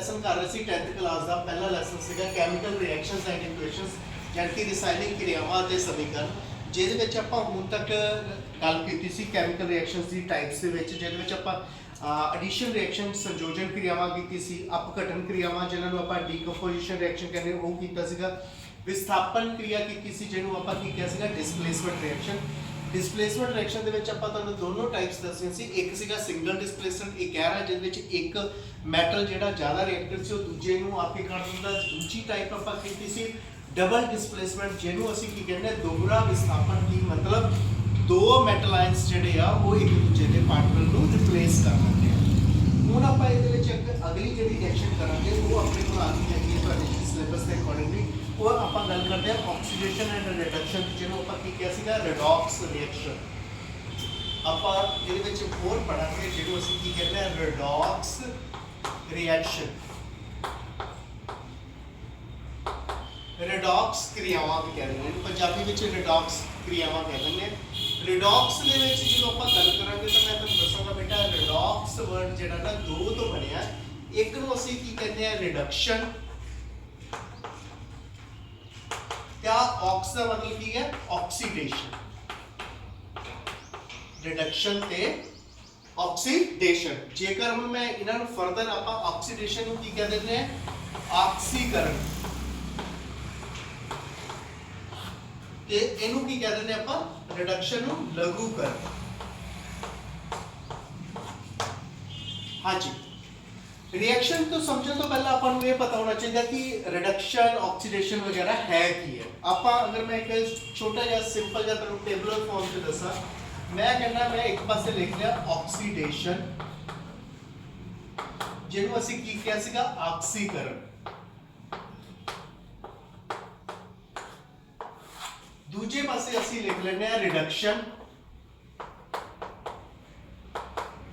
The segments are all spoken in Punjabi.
ਲੈਸਨ ਕਰ ਰਹੇ ਸੀ 10th ਕਲਾਸ ਦਾ ਪਹਿਲਾ ਲੈਸਨ ਸੀਗਾ ਕੈਮੀਕਲ ਰਿਐਕਸ਼ਨਸ ਐਂਡ ਇਕੁਏਸ਼ਨਸ ਯਾਨੀ ਕਿ ਰਸਾਇਣਿਕ ਕਿਰਿਆਵਾਂ ਅਤੇ ਸਮੀਕਰਨ, ਜਿਹਦੇ ਵਿੱਚ ਆਪਾਂ ਹੁਣ ਤੱਕ ਗੱਲ ਕੀਤੀ ਸੀ ਕੈਮੀਕਲ ਰਿਐਕਸ਼ਨਸ ਦੀ ਟਾਈਪਸ ਦੇ ਵਿੱਚ, ਜਿਹਦੇ ਵਿੱਚ ਆਪਾਂ ਐਡੀਸ਼ਨ ਰਿਐਕਸ਼ਨ ਸੰਯੋਜਨ ਕਿਰਿਆਵਾਂ ਕੀਤੀ ਸੀ, ਅਪਘਟਨ ਕਿਰਿਆਵਾਂ ਜਿਨ੍ਹਾਂ ਨੂੰ ਆਪਾਂ ਡੀਕੰਪੋਜੀਸ਼ਨ ਰਿਐਕਸ਼ਨ ਕਹਿੰਦੇ ਉਹ ਕੀਤਾ ਸੀਗਾ, ਵਿਸਥਾਪਨ ਕਿਰਿਆ ਕੀਤੀ ਸੀ ਜਿਹਨੂੰ ਆਪਾਂ ਕੀ ਕਿਹਾ ਸੀਗਾ ਡਿਸਪਲੇਸਮੈਂਟ ਰਿਐਕਸ਼ਨ। ਡਿਸਪਲੇਸਮੈਂਟ ਰਿਐਕਸ਼ਨ ਦੇ ਵਿੱਚ ਆਪਾਂ ਤੁਹਾਨੂੰ ਦੋਨੋਂ ਟਾਈਪਸ ਦੱਸੀਆਂ ਸੀ, ਇੱਕ ਸੀਗਾ ਸਿੰਗਲ ਡਿਸਪਲੇਸਮੈਂਟ ਇੱਕ ਕਹਿ ਰਿਹਾ ਜਿਹਦੇ ਵਿੱਚ ਇੱਕ ਮੈਟਲ ਜਿਹੜਾ ਜ਼ਿਆਦਾ ਰਿਐਕਟਿਵ ਸੀ ਉਹ ਦੂਜੇ ਨੂੰ ਆ ਕੇ ਕਰ ਦਿੰਦਾ। ਦੂਜੀ ਟਾਈਪ ਆਪਾਂ ਕੀਤੀ ਸੀ ਡਬਲ ਡਿਸਪਲੇਸਮੈਂਟ ਜਿਹਨੂੰ ਅਸੀਂ ਕੀ ਕਹਿੰਦੇ ਦੋਹਰਾ ਵਿਸਥਾਪਨ, ਕੀ ਮਤਲਬ ਦੋ ਮੈਟਲ ਆਇਨਸ ਜਿਹੜੇ ਆ ਉਹ ਇੱਕ ਦੂਜੇ ਦੇ ਪਾਰਟਨਰ ਨੂੰ ਰਿਪਲੇਸ ਕਰ ਲੈਂਦੇ ਆ। ਹੁਣ ਆਪਾਂ ਇਹਦੇ ਵਿੱਚ ਅਗਲੀ ਜਿਹੜੀ ਰਿਐਕਸ਼ਨ ਕਰਾਂਗੇ ਉਹ ਆਪਣੇ ਕੋਲ ਆਉਣੀ ਹੈਗੀ ਹੈ ਤੁਹਾਡੇ ਸਿਲੇਬਸ ਦੇ ਅਕੋਰਡਿੰਗਲੀ, ਉਹ ਆਪਾਂ ਗੱਲ ਕਰਦੇ ਆ ਆਕਸੀਡੇਸ਼ਨ ਐਂਡ ਰਿਡਕਸ਼ਨ, ਜਿਹਨੂੰ ਆਪਾਂ ਕੀ ਕਿਹਾ ਸੀਗਾ ਰਿਡੌਕਸ ਰਿਐਕਸ਼ਨ। ਆਪਾਂ ਇਹਦੇ ਵਿੱਚ ਹੋਰ ਪੜਾਂਗੇ ਜਿਹਨੂੰ ਅਸੀਂ ਕੀ ਕਹਿੰਦੇ ਆ ਰਿਡੌਕਸ ਰਿਐਕਸ਼ਨ, ਰਿਡੌਕਸ ਕਿਰਿਆਵਾਂ ਵੀ ਕਹਿੰਦੇ ਨੇ, ਪੰਜਾਬੀ ਵਿੱਚ ਰਿਡੌਕਸ ਕਿਰਿਆਵਾਂ ਕਹਿੰਦੇ ਨੇ। ਰਿਡੌਕਸ ਦੇ ਵਿੱਚ ਜਦੋਂ ਆਪਾਂ ਗੱਲ ਕਰਾਂਗੇ ਤਾਂ ਮੈਂ ਤੁਹਾਨੂੰ ਦੱਸਾਂਗਾ ਬੇਟਾ ਰਿਡੌਕਸ ਵਰਡ ਜਿਹੜਾ ਨਾ ਦੋ ਤੋਂ ਬਣਿਆ, ਇੱਕ ਨੂੰ ਅਸੀਂ ਕੀ ਕਹਿੰਦੇ ਆ ਰਿਡਕਸ਼ਨ, ਤੇ ਆਕਸ ਦਾ ਮਤਲਬ ਕੀ ਹੈ ਆਕਸੀਡੇਸ਼ਨ, ਰਿਡਕਸ਼ਨ ਤੇ ਆਕਸੀਡੇਸ਼ਨ। ਜੇਕਰ ਹੁਣ ਮੈਂ ਇਹਨਾਂ ਨੂੰ ਫਰਦਰ ਆਪਾਂ ਆਕਸੀਡੇਸ਼ਨ ਨੂੰ ਕੀ ਕਹਿ ਦਿੰਦੇ ਆ ਆਕਸੀਕਰਨ, ਤੇ ਇਹਨੂੰ ਕੀ ਕਹਿ ਦਿੰਦੇ ਆਪਾਂ ਰਿਡਕਸ਼ਨ ਨੂੰ ਲਘੂਕਰਨ। ਹਾਂਜੀ, रिएक्शन तो समझने तो पहले अपन को ये पता होना चाहिए कि रिडक्शन ऑक्सीडेशन वगैरह है की है। आप अगर मैं एक छोटा या सिंपल या टेबलर फॉर्म से दसा, मैं कहना मैं एक पासे लिख लिया ऑक्सीडेशन जिन्हों असी की किया सीगा ऑक्सीकरण, दूजे पासे असी लिख लेने रिडक्शन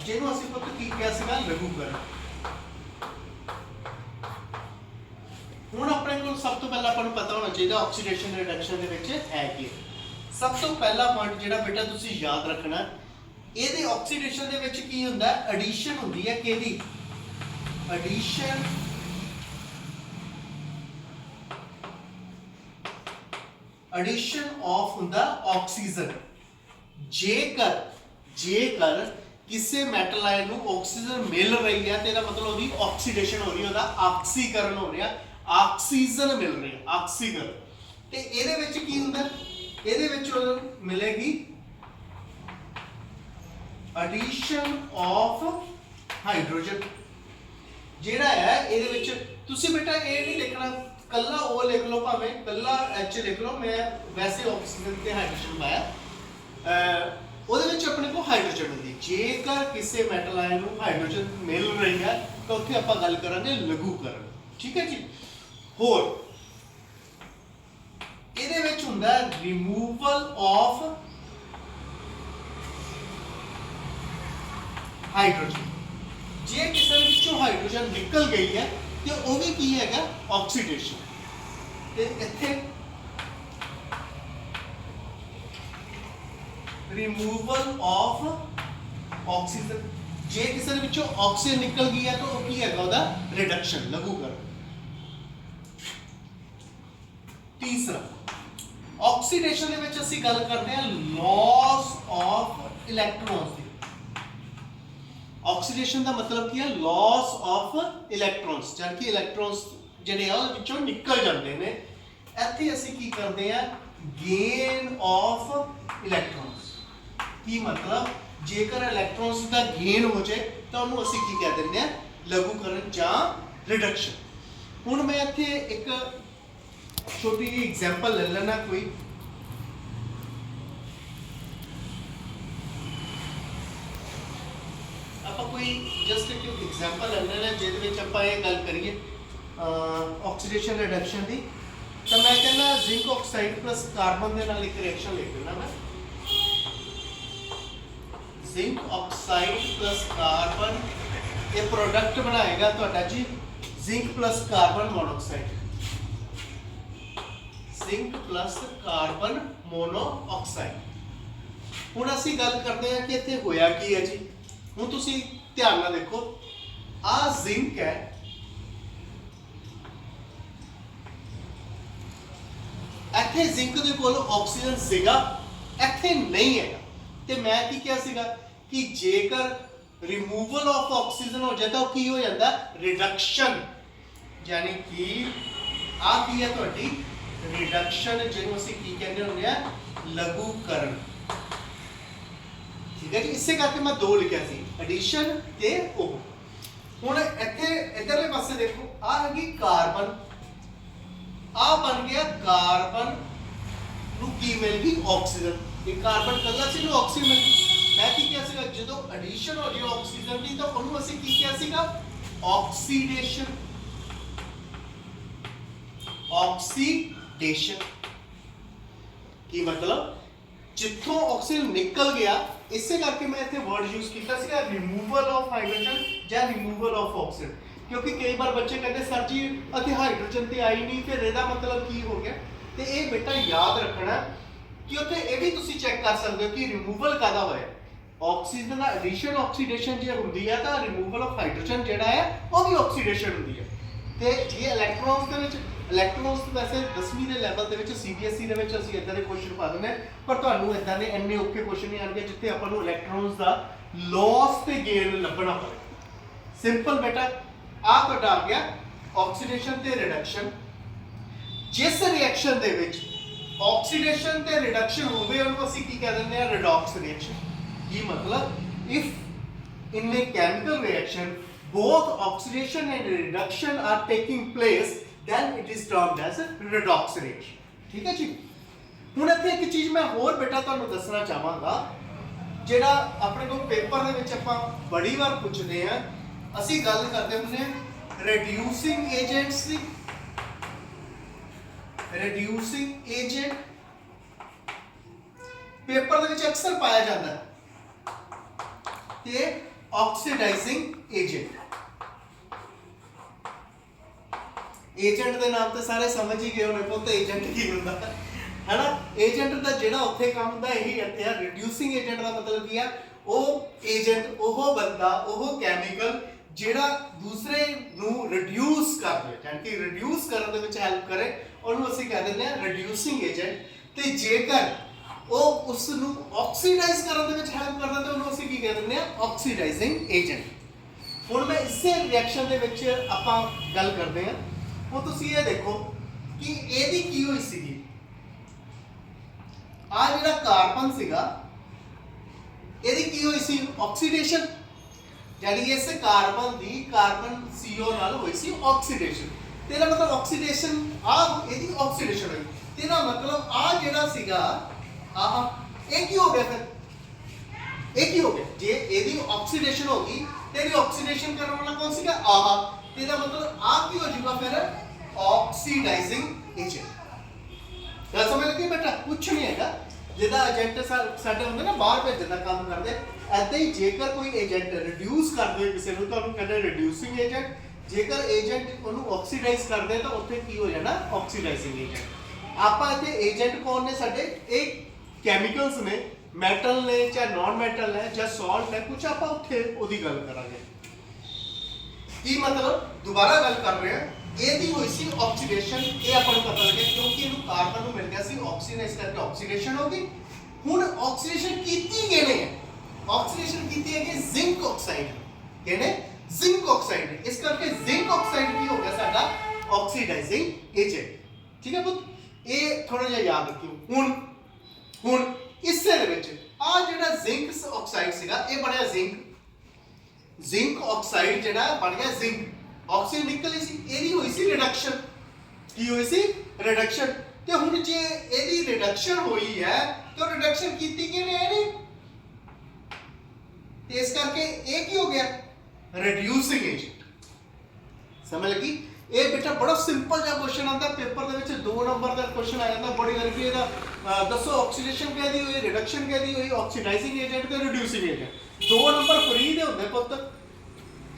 जिन्हों असी पुत की किया सीगा लघुकरण। ਹੁਣ ਆਪਣੇ ਕੋਲ ਸਭ ਤੋਂ ਪਹਿਲਾਂ ਆਪਾਂ ਨੂੰ ਪਤਾ ਹੋਣਾ ਚਾਹੀਦਾ ਆਕਸੀਡੇਸ਼ਨ ਰਿਡਕਸ਼ਨ ਦੇ ਵਿੱਚ ਹੈ ਕੀ। ਸਭ ਤੋਂ ਪਹਿਲਾ ਪੁਆਇੰਟ ਜਿਹੜਾ ਬੇਟਾ ਤੁਸੀਂ ਯਾਦ ਰੱਖਣਾ, ਇਹਦੇ ਆਕਸੀਡੇਸ਼ਨ ਦੇ ਵਿੱਚ ਕੀ ਹੁੰਦਾ ਐਡੀਸ਼ਨ ਹੁੰਦੀ ਹੈ ਕਿਹਦੀ ਐਡੀਸ਼ਨ ਐਡੀਸ਼ਨ ਆਫ ਹੁੰਦਾ ਆਕਸੀਜਨ। ਜੇਕਰ ਕਿਸੇ ਮੈਟਲ ਆਇਨ ਨੂੰ ਆਕਸੀਜਨ ਮਿਲ ਰਹੀ ਹੈ ਤੇ ਇਹਦਾ ਮਤਲਬ ਉਹਦੀ ਆਕਸੀਡੇਸ਼ਨ ਹੋ ਰਹੀ ਹੈ, ਉਹਦਾ ਆਕਸੀਕਰਨ ਹੋ ਰਿਹਾ, ਆਕਸੀਜਨ ਮਿਲ ਰਹੀ ਹੈ ਆਕਸੀਕਰਨ। ਤੇ ਇਹਦੇ ਵਿੱਚ ਕੀ ਹੁੰਦਾ, ਇਹਦੇ ਵਿੱਚ ਮਿਲੇਗੀ ਐਡੀਸ਼ਨ ਆਫ ਹਾਈਡਰੋਜਨ। ਜਿਹੜਾ ਹੈ ਇਹਦੇ ਵਿੱਚ ਤੁਸੀਂ ਬੇਟਾ ਇਹ ਨਹੀਂ ਲਿਖਣਾ ਕੱਲਾ ਉਹ ਲਿਖ ਲਓ, ਭਾਵੇਂ ਕੱਲਾ H ਲਿਖ ਲਓ, ਮੈਂ ਵੈਸੇ ਆਕਸੀਜਨ ਤੇ ਹਾਈਡਰੋਜਨ ਪਾਇਆ, ਉਹਦੇ ਵਿੱਚ ਆਪਣੇ ਕੋਲ ਹਾਈਡਰੋਜਨ ਹੁੰਦੀ। ਜੇਕਰ ਕਿਸੇ ਮੈਟਲ ਆਇਨ ਨੂੰ ਹਾਈਡਰੋਜਨ ਮਿਲ ਰਹੀ ਹੈ ਤਾਂ ਉੱਥੇ ਆਪਾਂ ਗੱਲ ਕਰਾਂਗੇ ਲਘੂਕਰਨ। ਠੀਕ ਹੈ ਜੀ। ਹੋਰ ਇਹਦੇ ਵਿੱਚ ਹੁੰਦਾ ਰਿਮੂਵਲ ਆਫ ਹਾਈਡਰੋਜਨ। ਜੇ ਕਿਸੇ ਵਿੱਚੋਂ ਹਾਈਡਰੋਜਨ ਨਿਕਲ ਗਈ ਹੈ ਤੇ ਉਹ ਵੀ ਕੀ ਹੈਗਾ ਆਕਸੀਡੇਸ਼ਨ। ਤੇ ਇੱਥੇ ਰਿਮੂਵਲ ਆਫ ਆਕਸੀਜਨ, ਜੇ ਕਿਸੇ ਦੇ ਵਿੱਚੋਂ ਆਕਸੀਜਨ ਨਿਕਲ ਗਈ ਹੈ ਤਾਂ ਉਹ ਕੀ ਹੈਗਾ ਉਹਦਾ ਰਿਡਕਸ਼ਨ ਲਘੂਕਰਨ। तीसरा ऑक्सीडेशन ਦੇ ਵਿੱਚ ਅਸੀਂ ਗੱਲ ਕਰਦੇ ਹਾਂ loss of electrons the. Oxidation ਦਾ ਮਤਲਬ ਕੀ ਹੈ लॉस ऑफ इलेक्ट्रॉन्स, ਜਾਨ ਕਿ ਇਲੈਕਟ੍ਰੋਨਸ ਜਿਹੜੇ ਆ ਉਹ ਵਿੱਚੋਂ ਨਿਕਲ ਜਾਂਦੇ ਨੇ। ਇੱਥੇ ਅਸੀਂ ਕੀ ਕਰਦੇ ਹਾਂ ਗੇਨ ਆਫ ਇਲੈਕਟ੍ਰॉन्स। ਕੀ ਮਤਲਬ ਜੇਕਰ ਇਲੈਕਟ੍ਰॉन्स ਦਾ ਗੇਨ ਹੋ ਜਾਏ ਤਾਂ ਉਹਨੂੰ ਅਸੀਂ ਕੀ ਕਹਿ ਦਿੰਦੇ ਹਾਂ ਲਘੂਕਰਨ ਜਾਂ ਰਿਡਕਸ਼ਨ। ਹੁਣ ਮੈਂ ਇੱਥੇ ਇੱਕ छोटी जी एग्जाम्पल ले लेना कोई, आप कोई जस्ट एक एग्जाम्पल ले लेना जिहदे विच आपां ये गल करिए ऑक्सीडेशन रिडक्शन दी। तो मैं कहना जिंक ऑक्साइड प्लस कार्बन दे नाल एक रिएक्शन लिख देना, मैं जिंक ऑक्साइड प्लस कार्बन ये प्रोडक्ट बनाएगा तुहाडा जी zinc plus carbon monoxide, zinc plus carbon monoxide. ਹੁਣ ਅਸੀਂ ਗੱਲ ਕਰਦੇ ਹਾਂ ਕਿ ਇੱਥੇ ਹੋਇਆ ਕੀ ਹੈ ਜੀ। ਹੁਣ ਤੁਸੀਂ ਧਿਆਨ ਨਾਲ ਦੇਖੋ, ਆਹ ਜ਼ਿੰਕ ਹੈ ਇੱਥੇ ਜ਼ਿੰਕ ਦੇ ਕੋਲ ਆਕਸੀਜਨ ਸੀਗਾ, ਇੱਥੇ ਨਹੀਂ ਹੈਗਾ। ਤੇ ਮੈਂ ਕੀ ਕਿਹਾ ਸੀਗਾ ਕਿ ਜੇਕਰ ਰਿਮੂਵਲ ਆਫ ਆਕਸੀਜਨ ਹੋ ਜਾਏ ਤਾਂ ਉਹ ਕੀ ਹੋ ਜਾਂਦਾ, ਰਿਡਕਸ਼ਨ। ਯਾਨੀ ਕਿ ਆ ਕੀ ਹੈ ਤੁਹਾਡੀ ਰਿਡਕਸ਼ਨ, ਜਿਹਨੂੰ ਅਸੀਂ ਕੀ ਕਹਿੰਦੇ ਹੁੰਦੇ ਆ, ਲਘੂਕਰਨ। ਠੀਕ ਹੈ ਜੀ, ਇਸੇ ਕਰਕੇ ਮੈਂ ਦੋ ਲਿਖਿਆ ਸੀ, ਐਡੀਸ਼ਨ ਤੇ ਉਹ। ਹੁਣ ਇੱਥੇ ਇਧਰਲੇ ਪਾਸੇ ਦੇਖੋ, ਆ ਹੈਗੀ ਕਾਰਬਨ, ਆ ਬਣ ਗਿਆ ਕਾਰਬਨ ਨੂੰ ਕੀ ਮਿਲ ਗਈ, ਆਕਸੀਜਨ। ਇਹ ਕਾਰਬਨ ਕੱਲਾ ਸੀ ਨੂੰ ਆਕਸੀਜਨ ਮਿਲ ਗਈ। ਮੈਂ ਕੀ ਕਿਹਾ ਸੀਗਾ, ਜਦੋਂ ਐਡੀਸ਼ਨ ਹੋ ਜਾਏ ਆਕਸੀਜਨ ਦੀ ਤਾਂ ਉਹਨੂੰ ਅਸੀਂ ਕੀ ਕਿਹਾ ਸੀਗਾ, ਆਕਸੀਡੇਸ਼ਨ। ਆਕਸੀਡੇਸ਼ਨ ਕੀ ਮਤਲਬ, ਜਿੱਥੋਂ ਆਕਸੀਜਨ ਨਿਕਲ ਗਿਆ, ਇਸੇ ਕਰਕੇ ਮੈਂ ਇੱਥੇ ਵਰਡ ਯੂਜ਼ ਕੀਤਾ ਸੀਗਾ ਰਿਮੂਵਲ ਆਫ ਹਾਈਡਰੋਜਨ ਜਾਂ ਰਿਮੂਵਲ ਆਫ ਆਕਸੀਜਨ। ਕਿਉਂਕਿ ਕਈ ਵਾਰ ਬੱਚੇ ਕਹਿੰਦੇ ਸਰ ਜੀ ਅਤੇ ਹਾਈਡਰੋਜਨ ਤੇ ਆਈ ਨਹੀਂ, ਫਿਰ ਇਹਦਾ ਮਤਲਬ ਕੀ ਹੋ ਗਿਆ। ਤੇ ਇਹ ਬੇਟਾ ਯਾਦ ਰੱਖਣਾ ਕਿ ਉੱਥੇ ਇਹ ਵੀ ਤੁਸੀਂ ਚੈੱਕ ਕਰ ਸਕਦੇ ਹੋ ਕਿ ਰਿਮੂਵਲ ਕਾਹਦਾ ਹੋਇਆ। ਆਕਸੀਜਨ ਦਾ ਐਡੀਸ਼ਨ ਆਕਸੀਡੇਸ਼ਨ ਜੇ ਹੁੰਦੀ ਹੈ ਤਾਂ ਰਿਮੂਵਲ ਆਫ ਹਾਈਡਰੋਜਨ ਜਿਹੜਾ ਹੈ ਉਹ ਵੀ ਆਕਸੀਡੇਸ਼ਨ ਹੁੰਦੀ ਹੈ। ਤੇ ਇਹ ਇਲੈਕਟ੍ਰੋਨਸ ਦੇ ਵਿੱਚ, ਇਲੈਕਟ੍ਰੋਨਸ ਵੈਸੇ 10ਵੀਂ ਦੇ ਲੈਵਲ ਦੇ ਵਿੱਚ CBSE ਦੇ ਵਿੱਚ ਅਸੀਂ ਇਦਾਂ ਦੇ ਕੁਐਸਚਨ ਪਾ ਦਿੰਦੇ, ਪਰ ਤੁਹਾਨੂੰ ਇਦਾਂ ਦੇ ਇੰਨੇ ਔਖੇ ਕੁਐਸਚਨ ਨਹੀਂ ਆਣਗੇ ਜਿੱਥੇ ਆਪਾਂ ਨੂੰ ਇਲੈਕਟ੍ਰੋਨਸ ਦਾ ਲਾਸ ਤੇ ਗੇਨ ਲੱਭਣਾ ਪਵੇ। ਸਿੰਪਲ ਬੇਟਾ, ਆ ਤੁਹਾਡਾ ਆ ਗਿਆ ਆਕਸੀਡੇਸ਼ਨ ਤੇ ਰਿਡਕਸ਼ਨ। ਜਿਸ ਰਿਐਕਸ਼ਨ ਦੇ ਵਿੱਚ ਆਕਸੀਡੇਸ਼ਨ ਤੇ ਰਿਡਕਸ਼ਨ ਹੋਵੇ ਉਹਨੂੰ ਅਸੀਂ ਕੀ ਕਹਿ ਦਿੰਦੇ ਆ, ਰਿਡੌਕਸ ਰਿਐਕਸ਼ਨ। ਕੀ ਮਤਲਬ, if in a chemical reaction both oxidation and reduction are taking place, then it is termed as a redox reaction। ठीक है जी। ਹੁਣ ਇੱਥੇ ਇੱਕ ਚੀਜ਼ ਮੈਂ ਹੋਰ ਬੇਟਾ ਤੁਹਾਨੂੰ ਦੱਸਣਾ ਚਾਹਾਂਗਾ, ਜਿਹੜਾ ਆਪਣੇ ਕੋਲ ਪੇਪਰ ਦੇ ਵਿੱਚ ਆਪਾਂ ਬੜੀ ਵਾਰ ਪੁੱਛਦੇ ਆ। ਅਸੀਂ ਗੱਲ ਕਰਦੇ ਹੁੰਦੇ ਆ ਰਿਡਿਊਸਿੰਗ ਏਜੰਟਸ ਦੀ। ਰਿਡਿਊਸਿੰਗ ਏਜੰਟ ਪੇਪਰ ਦੇ ਵਿੱਚ ਅਕਸਰ ਪਾਇਆ ਜਾਂਦਾ ਹੈ, ਤੇ ਆਕਸੀਡਾਈਜ਼ਿੰਗ ਏਜੰਟ। ਏਜੰਟ ਦੇ ਨਾਮ ਤੇ ਸਾਰੇ ਸਮਝ ਹੀ ਗਏ ਹੋਣੇ ਪੁੱਤ ਏਜੰਟ ਕੀ ਹੁੰਦਾ ਹੈ ਨਾ। ਏਜੰਟ ਦਾ ਜਿਹੜਾ ਉੱਥੇ ਕੰਮ ਹੁੰਦਾ ਇਹੀ ਇੱਥੇ ਆ। ਰਿਡਿਊਸਿੰਗ ਏਜੰਟ ਦਾ ਮਤਲਬ ਕੀ ਆ, ਉਹ ਏਜੰਟ, ਉਹ ਬੰਦਾ, ਉਹ ਕੈਮੀਕਲ ਜਿਹੜਾ ਦੂਸਰੇ ਨੂੰ ਰਿਡਿਊਸ ਕਰ ਦੇ, ਯਾਨੀ ਕਿ ਰਿਡਿਊਸ ਕਰਨ ਦੇ ਵਿੱਚ ਹੈਲਪ ਕਰੇ, ਉਹਨੂੰ ਅਸੀਂ ਕਹਿ ਦਿੰਦੇ ਆ ਰਿਡਿਊਸਿੰਗ ਏਜੰਟ। ਤੇ ਜੇਕਰ ਉਹ ਉਸ ਨੂੰ ਆਕਸੀਡਾਈਜ਼ ਕਰਨ ਦੇ ਵਿੱਚ ਹੈਲਪ ਕਰਦਾ ਤਾਂ ਉਹਨੂੰ ਅਸੀਂ ਕੀ ਕਹਿ ਦਿੰਦੇ ਆ, ਆਕਸੀਡਾਈਜ਼ਿੰਗ ਏਜੰਟ। ਹੁਣ ਮੈਂ ਇਸੇ ਰਿਐਕਸ਼ਨ ਦੇ ਵਿੱਚ ਆਪਾਂ ਗੱਲ ਕਰਦੇ ਆ। ਹੁਣ ਤੁਸੀਂ ਇਹ ਦੇਖੋ ਕਿ ਇਹਦੀ ਕੀ ਹੋਈ ਸੀਗੀ, ਆ ਜਿਹੜਾ ਕਾਰਬਨ ਸੀਗਾ ਇਹਦੀ ਕੀ ਹੋਈ ਸੀ, ਆਕਸੀਡੇਸ਼ਨ। ਯਾਨੀ ਕਿ ਇਸ ਕਾਰਬਨ ਦੀ ਕਾਰਬਨ CO ਨਾਲ ਹੋਈ ਸੀ ਆਕਸੀਡੇਸ਼ਨ। ਤੇਰਾ ਮਤਲਬ ਆਕਸੀਡੇਸ਼ਨ, ਆ ਇਹਦੀ ਆਕਸੀਡੇਸ਼ਨ ਹੋਈ, ਤੇਰਾ ਮਤਲਬ ਆ ਜਿਹੜਾ ਸੀਗਾ ਆਹ ਇਹ ਕੀ ਹੋ ਗਿਆ, ਫਿਰ ਇਹ ਕੀ ਹੋ ਗਿਆ। ਜੇ ਇਹਦੀ ਆਕਸੀਡੇਸ਼ਨ ਹੋ ਗਈ ਤੇਰੀ ਆਕਸੀਡੇਸ਼ਨ ਕਰਨ ਵਾਲਾ ਕੌਣ ਸੀਗਾ, ਆਹ। ਇਹਦਾ ਮਤਲਬ ਆ ਕੀ ਹੋ ਜਾਊਗਾ ਫਿਰ, ਆਕਸੀਡਾਈਜ਼ਿੰਗ ਏਜੰਟ। ਗੱਲ ਸਮਝ ਲੱਗੀ ਬੇਟਾ, ਕੁਛ ਨਹੀਂ ਹੈਗਾ। ਜਿਹਦਾ ਏਜੰਟ ਸਾਡੇ ਹੁੰਦੇ ਨਾ ਬਾਹਰ ਭੇਜਣ ਦਾ ਕੰਮ ਕਰਦੇ, ਐਦਾਂ ਹੀ ਜੇਕਰ ਕੋਈ ਏਜੰਟ ਰਿਡਿਊਸ ਕਰਦੇ ਕਿਸੇ ਨੂੰ ਤਾਂ ਉਹਨੂੰ ਕਹਿੰਦੇ ਰਿਡਿਊਸਿੰਗ ਏਜੰਟ। ਜੇਕਰ ਏਜੰਟ ਉਹਨੂੰ ਆਕਸੀਡਾਈਜ਼ ਕਰਦੇ ਤਾਂ ਉੱਥੇ ਕੀ ਹੋ ਜਾਣਾ, ਆਕਸੀਡਾਈਜ਼ਿੰਗ ਏਜੰਟ। ਆਪਾਂ ਇੱਥੇ ਏਜੰਟ ਕੌਣ ਨੇ ਸਾਡੇ, ਇਹ ਕੈਮੀਕਲਸ ਨੇ, ਮੈਟਲ ਨੇ ਚਾਹੇ ਨਾਨ ਮੈਟਲ ਹੈ ਜਾਂ ਸਾਲਟ ਹੈ, ਕੁਛ ਆਪਾਂ ਉੱਥੇ ਉਹਦੀ ਗੱਲ ਕਰਾਂਗੇ। ਕੀ ਮਤਲਬ, ਦੁਬਾਰਾ ਗੱਲ ਕਰ ਰਹੇ ਹਾਂ, ਇਹਦੀ ਹੋਈ ਸੀ ਆਕਸੀਡੇਸ਼ਨ। ਇਹ ਆਪਾਂ ਨੂੰ ਪਤਾ ਲੱਗਿਆ ਕਿਉਂਕਿ ਇਹਨੂੰ ਕਾਰਬਨ ਨੂੰ ਮਿਲ ਗਿਆ ਸੀ ਆਕਸੀਜਨ, ਇਸ ਕਰਕੇ ਆਕਸੀਡੇਸ਼ਨ ਹੋ ਗਈ। ਹੁਣ ਆਕਸੀਡੇਸ਼ਨ ਕੀਤੀ ਕਿਹਨੇ ਹੈ, ਆਕਸੀਡੇਸ਼ਨ ਕੀਤੀ ਹੈ ਕਿ ਜ਼ਿੰਕ ਆਕਸਾਈਡ। ਕਿਹਨੇ, ਜ਼ਿੰਕ ਆਕਸਾਈਡ। ਇਸ ਕਰਕੇ ਜ਼ਿੰਕ ਆਕਸਾਈਡ ਕੀ ਹੋ ਗਿਆ ਸਾਡਾ, ਆਕਸੀਡਾਈਜ਼ਿੰਗ ਏਜੰਟ। ਠੀਕ ਹੈ ਪੁੱਤ, ਇਹ ਥੋੜਾ ਜਿਹਾ ਯਾਦ ਰੱਖਿਓ। ਹੁਣ ਇਸੇ ਦੇ ਵਿੱਚ ਆ ਜਿਹੜਾ ਜ਼ਿੰਕ ਆਕਸਾਈਡ ਸੀਗਾ ਇਹ ਬਣਿਆ ਜ਼ਿੰਕ। ਜ਼ਿੰਕ ਆਕਸਾਈਡ ਜਿਹੜਾ ਬਣ ਗਿਆ ਜ਼ਿੰਕ, ਆਕਸੀਜਨ ਨਿਕਲੀ ਸੀ, ਇਹਦੀ ਹੋਈ ਸੀ ਰਿਡਕਸ਼ਨ। ਕੀ ਹੋਈ ਸੀ, ਰਿਡਕਸ਼ਨ। ਤੇ ਹੁਣ ਜੇ ਇਹਦੀ ਰਿਡਕਸ਼ਨ ਹੋਈ ਹੈ ਤਾਂ ਰਿਡਕਸ਼ਨ ਕੀਤੀ ਕਿਹਨੇ, ਇਹਨੇ। ਤੇ ਇਸ ਕਰਕੇ ਇਹ ਕੀ ਹੋ ਗਿਆ, ਰਿਡਿਊਸਿੰਗ ਏਜੰਟ। ਸਮਝ ਲੱਗੀ। ਇਹ ਬੇਟਾ ਬੜਾ ਸਿੰਪਲ ਜਿਹਾ ਕੁਐਸਚਨ ਆਉਂਦਾ ਪੇਪਰ ਦੇ ਵਿੱਚ, 2 ਨੰਬਰ ਦਾ ਕੁਐਸਚਨ ਆ ਜਾਂਦਾ ਬੜੀ ਵਾਰ ਵੀ ਇਹਦਾ ਦੱਸੋ ਆਕਸੀਡੇਸ਼ਨ ਕਿਹਦੀ ਹੋਈ, ਰਿਡਕਸ਼ਨ ਕਿਹਦੀ ਹੋਈ, ਆਕਸੀਡਾਈਜ਼ਿੰਗ ਏਜੰਟ ਤੇ ਰਿਡਿਊਸਿੰਗ ਏਜੰਟ। 2 ਨੰਬਰ ਫ੍ਰੀ ਦੇ ਹੁੰਦੇ ਪੁੱਤ।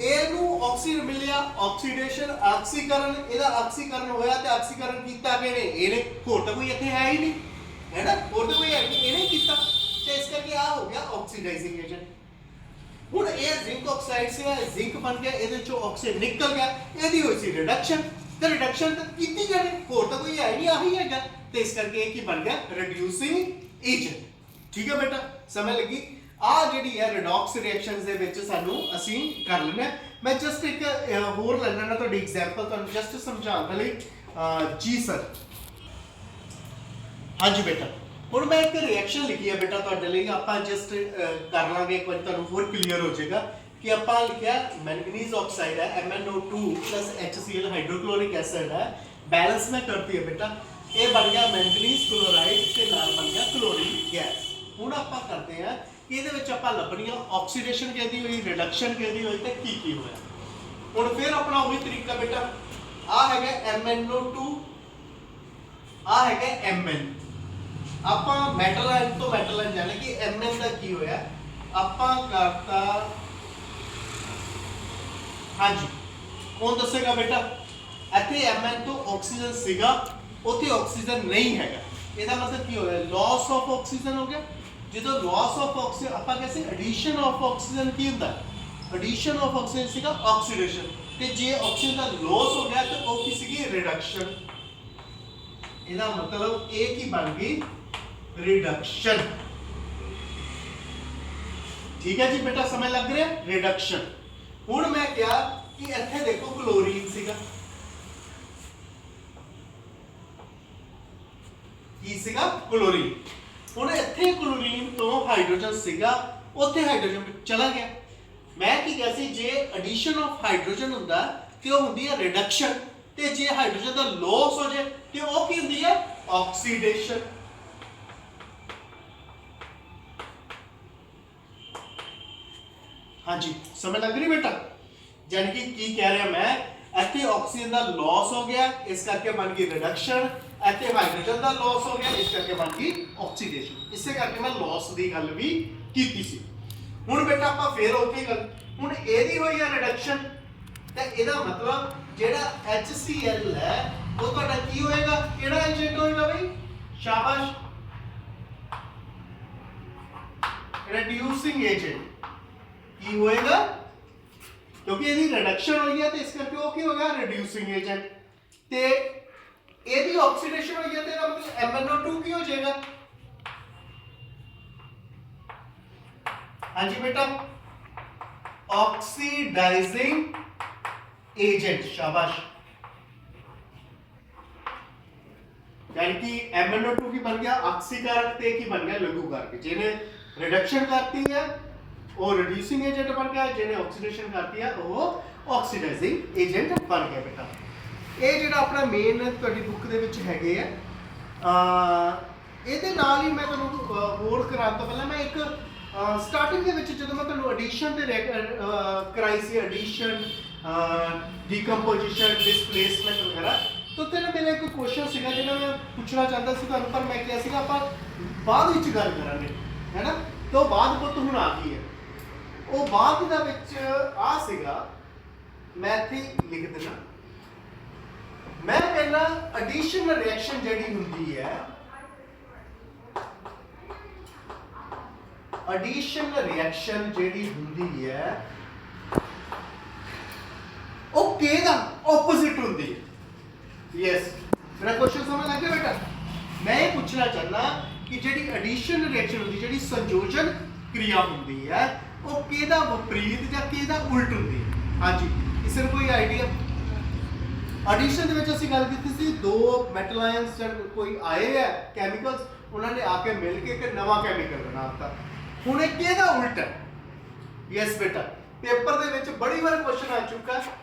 ਇਹਨੂੰ ਆਕਸੀਜਨ ਮਿਲਿਆ, ਆਕਸੀਡੇਸ਼ਨ, ਆਕਸੀਕਰਨ, ਇਹਦਾ ਆਕਸੀਕਰਨ ਹੋਇਆ ਤੇ ਆਕਸੀਕਰਨ ਕੀਤਾ ਕਿਹਨੇ, ਇਹਨੇ। ਹੋਰ ਤਾਂ ਕੋਈ ਇੱਥੇ ਹੈ ਹੀ ਨਹੀਂ, ਹੈ ਨਾ, ਹੋਰ ਤਾਂ ਕੋਈ ਹੈ ਨਹੀਂ, ਇਹਨੇ ਕੀਤਾ। ਤੇ ਇਸ ਕਰਕੇ ਆ ਹੋ ਗਿਆ ਆਕਸੀਡਾਈਜ਼ਿੰਗ ਏਜੰਟ। ਹੁਣ ਇਹ ਜ਼ਿੰਕ ਆਕਸਾਈਡ ਸੀਗਾ, ਜ਼ਿੰਕ ਬਣ ਗਿਆ, ਇਹਦੇ ਚੋਂ ਆਕਸੀਜਨ ਨਿਕਲ ਗਿਆ, ਇਹਦੀ ਹੋਈ ਸੀ ਰਿਡਕਸ਼ਨ। ਤੇ ਰਿਡਕਸ਼ਨ ਕੀਤੀ ਕਿਹਨੇ, ਹੋਰ ਤਾਂ ਕੋਈ ਹੈ ਨਹੀਂ, ਆਹੀ ਹੈਗਾ। तो इस करके एक ही बन गया रिड्यूसिंग एजेंट। ठीक है बेटा, समझ लगी। आ जी है रिडॉक्स रिएक्शंस दे विच सानू असीं कर लेना। मैं जस्ट एक होर ले लेना तुहाडी एग्जांपल तुहानू जस्ट समझाउण लई। जी सर, हाँ जी बेटा, हुण मैं एक रिएक्शन लिखी है बेटा तुहाडे लई, आपां जस्ट कर लांगे एक बार तुहानू होर क्लीयर हो जाएगा कि आपां लिखिया मैंगनीज ऑक्साइड है MnO2 plus HCl hydrochloric acid है, बैलेंस में करती है बेटा, ये बन गया मैंगनीज क्लोराइड ते नाल बन गया क्लोरीन गैस। हुण आपां करते हैं कि ਇਹਦੇ ਵਿੱਚ ਆਪਾਂ ਲੱਭਣੀ ਆ ਆਕਸੀਡੇਸ਼ਨ ਕਿਹਦੀ ਹੋਈ, ਰਿਡਕਸ਼ਨ ਕਿਹਦੀ ਹੋਈ ਤੇ ਕੀ ਹੋਇਆ। ਹੁਣ ਫਿਰ ਆਪਣਾ ਉਹੀ ਤਰੀਕਾ ਬੇਟਾ, ਆ ਹੈਗਾ MnO2, ਆ ਹੈਗਾ Mn। ਆਪਾਂ ਮੈਟਲ ਆਇਨ ਤੋਂ ਮੈਟਲ ਆਇਨ ਜਾਣੇ ਕਿ Mn ਦਾ ਕੀ ਹੋਇਆ, ਆਪਾਂ ਕਰਤਾ ਹਾਂਜੀ ਕੌਣ ਦੱਸੇਗਾ ਬੇਟਾ, ਇੱਥੇ Mn ਤੋਂ ਆਕਸੀਜਨ ਸੀਗਾ, ਉੱਥੇ ਆਕਸੀਜਨ ਨਹੀਂ ਹੈਗਾ, ਇਹਦਾ ਮਤਲਬ ਕੀ ਹੋਇਆ, ਲਾਸ ਆਫ ਆਕਸੀਜਨ ਹੋ ਗਿਆ। ਜਦੋਂ ਲਾਸ ਆਫ ਆਕਸੀਜਨ ਆਪਾਂ ਕਹਿੰਦੇ ਐਡੀਸ਼ਨ ਆਫ ਆਕਸੀਜਨ ਕੀ ਹੁੰਦਾ, ਐਡੀਸ਼ਨ ਆਫ ਆਕਸੀਜਨ ਸੀਗਾ ਆਕਸੀਡੇਸ਼ਨ, ਤੇ ਜੇ ਆਕਸੀਜਨ ਦਾ ਲਾਸ ਹੋ ਗਿਆ ਤਾਂ ਉਹ ਕੀ ਸੀਗੀ ਰਿਡਕਸ਼ਨ। ਇਹਦਾ ਮਤਲਬ ਇਹ ਕੀ ਬਣ ਗਈ, रिडक्शन। ठीक है जी बेटा, समझ लग रहा है, रिडक्शन। हुण मैं क्या कि इत्थे देखो क्लोरीन सीगा, की सीगा क्लोरीन। हुण इत्थे क्लोरीन तो हाइड्रोजन सीगा, उत्थे हाइड्रोजन चला गया। मैं की कहा सी जे एडिशन ऑफ हाइड्रोजन हुंदा ते ओह हुंदी है रिडक्शन, ते जे हाइड्रोजन दा लॉस हो जाए ते ओह की हुंदी है ऑक्सीडेशन। हाँ जी, समझ लग रही बेटा, यानी कि की कह रहा मैं, इत्थे ऑक्सीजन दा लॉस हो गया इस करके बन गई रिडक्शन, इत्थे हाइड्रोजन दा लॉस हो गया इस करके बन गई ऑक्सीडेशन। इसे करके मैं लॉस दी गल भी कीती सी। हुण बेटा आपां फेर ओके गल, हुण एदी होई है रिडक्शन, ते एदा मतलब जेड़ा HCl है वो तुहाडा की होएगा, केड़ा एजेंट होएगा भाई, शाबाश, रिड्यूसिंग एजेंट की होएगा, क्योंकि यदि रिडक्शन हो गया तो इस करके वो की हो गया रिड्यूसिंग एजेंट, ते यदि ऑक्सीडेशन हो गया तो मतलब MnO2 की हो जाएगा। हाँ जी बेटा, ऑक्सीडाइजिंग एजेंट, शाबाश, यानी कि MnO2 की बन गया ऑक्सीकारक, ते की बन गया लघुकारक, जिन्हें रिडक्शन करती है वो रिड्यूसिंग एजेंट बन गया, जिन्हें ऑक्सीडेशन करती है वो ऑक्सीडाइजिंग एजेंट बन गया बेटा। ये ਜਿਹੜਾ ਆਪਣਾ ਮੇਨ ਤੁਹਾਡੀ ਬੁੱਕ ਦੇ ਵਿੱਚ ਹੈਗੇ ਆ, ਇਹਦੇ ਨਾਲ ਹੀ ਮੈਂ ਤੁਹਾਨੂੰ ਹੋਰ ਕਰਾਉਣ ਤੋਂ ਪਹਿਲਾਂ ਮੈਂ ਇੱਕ ਸਟਾਰਟਿੰਗ ਦੇ ਵਿੱਚ ਜਦੋਂ ਮੈਂ ਤੁਹਾਨੂੰ ਐਡੀਸ਼ਨ ਤੇ ਕਰਾਈ ਸੀ, ਐਡੀਸ਼ਨ, ਡੀਕੰਪੋਜੀਸ਼ਨ, ਡਿਸਪਲੇਸਮੈਂਟ ਵਗੈਰਾ, तो तेरे मेरा एक क्वेश्चन सीगा जिहड़ा मैं पूछना चाहता सी तुहानू, पर मैं किहा सीगा ਆਪਾਂ ਬਾਅਦ ਵਿੱਚ ਗੱਲ ਕਰਾਂਗੇ, है ना। तो ਬਾਅਦ ਪੁੱਤ ਹੁਣ ਆ ਗਈ ਹੈ, ਉਹ ਬਾਅਦ ਦਾ ਵਿੱਚ ਆ ਸੀਗਾ, ਮੈਂ ਇੱਥੇ ਲਿਖ ਦੇਣਾ, ਮੈਂ ਕਹਿੰਦਾ ਐਡੀਸ਼ਨਲ ਰਿਐਕਸ਼ਨ ਜਿਹੜੀ ਹੁੰਦੀ ਹੈ, ਐਡੀਸ਼ਨਲ ਰਿਐਕਸ਼ਨ ਜਿਹੜੀ ਹੁੰਦੀ ਹੈ ਉਹ ਕਿਹਦਾ ਆਪੋਜ਼ਿਟ ਹੁੰਦੀ ਹੈ। यस, मेरा क्वेश्चन समझ लग गया बेटा। मैं ये पूछना चाहना कि जेडी एडिशन रिएक्शन होती है, जेडी संयोजन क्रिया होती है, वो केदा विपरीत या केदा उल्ट होती है। हाँ जी, इसे कोई आइडिया। एडिशन दे विच असीं गल कीती सी, दो मेटल आयंस जब कोई आए है केमिकल्स, उन्होंने आके मिल के एक नवा केमिकल बनाता, हुण ये केदा उल्ट है। यस बेटा, पेपर दे विच बड़ी बार क्वेश्चन आ चुका है।